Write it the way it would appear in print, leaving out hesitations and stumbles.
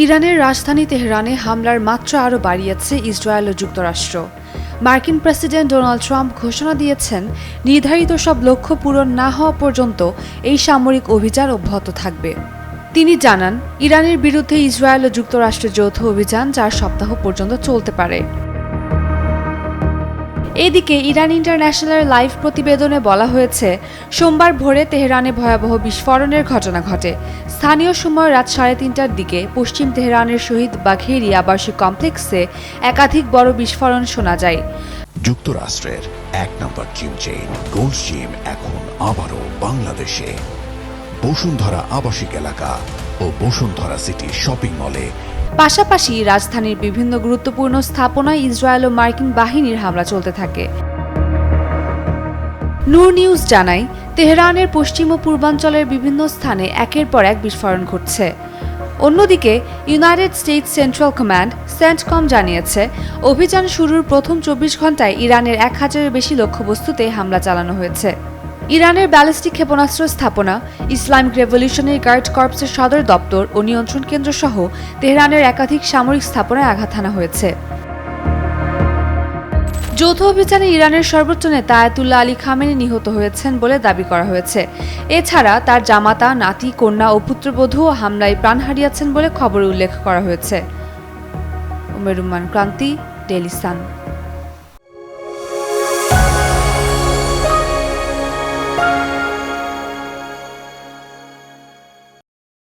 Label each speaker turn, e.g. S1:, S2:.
S1: ইরানের রাজধানী তেহরানে হামলার মাত্রা আরও বাড়িয়েছে ইসরায়েল ও যুক্তরাষ্ট্র। মার্কিন প্রেসিডেন্ট ডোনাল্ড ট্রাম্প ঘোষণা দিয়েছেন, নির্ধারিত সব লক্ষ্য পূরণ না হওয়া পর্যন্ত এই সামরিক অভিযান অব্যাহত থাকবে। তিনি জানান, ইরানের বিরুদ্ধে ইসরায়েল ও যুক্তরাষ্ট্রের যৌথ অভিযান 4 সপ্তাহ পর্যন্ত চলতে পারে। এদিকে ইরান ইন্টারন্যাশনালের লাইভ প্রতিবেদনে বলা হয়েছে, সোমবার ভোরে তেহরানে ভয়াবহ বিস্ফোরণের ঘটনা ঘটে। স্থানীয় সময় রাত 3:30টার দিকে পশ্চিম তেহরানের শহীদ বাঘেরি আবাসিক কমপ্লেক্সে একাধিক বড় বিস্ফোরণ শোনা যায়।
S2: যুক্তরাষ্ট্রের 1 নম্বর জিম চেইন গোল্ড জিম এখন আবারও বাংলাদেশে। বসুন্ধরা আবাসিক এলাকা ও বসুন্ধরা সিটি শপিং মলে।
S1: পাশাপাশি রাজধানীর বিভিন্ন গুরুত্বপূর্ণ স্থাপনায় ইসরায়েল ও মার্কিন বাহিনীর হামলা চলতে থাকে। নূর নিউজ জানায়, তেহরানের পশ্চিম ও পূর্বাঞ্চলের বিভিন্ন স্থানে একের পর এক বিস্ফোরণ ঘটছে। অন্যদিকে United states central command CENTCOM জানিয়েছে, অভিযান শুরুর প্রথম 24 ঘণ্টায় ইরানের 1000-এর বেশি লক্ষ্যবস্তুতে হামলা চালানো হয়েছে। ইরানের ব্যালিস্টিক ক্ষেপণাস্ত্র স্থাপনা, ইসলামিক রেভলিউশনারি গার্ড কর্পসের সদর দপ্তর ও নিয়ন্ত্রণ কেন্দ্র সহ তেহরানের একাধিক সামরিক স্থাপনায় আঘাত হানা হয়েছে। যৌথ অভিযানে ইরানের সর্বোচ্চ নেতা আয়াতুল্লাহ আলী খামেনি নিহত হয়েছেন বলে দাবি করা হয়েছে। এছাড়া তার জামাতা, নাতি, কন্যা ও পুত্রবধূও হামলায় প্রাণ হারিয়েছেন বলে খবরে উল্লেখ করা হয়েছে। উমের রুম্মান ক্রান্তি, ডেইলি সান।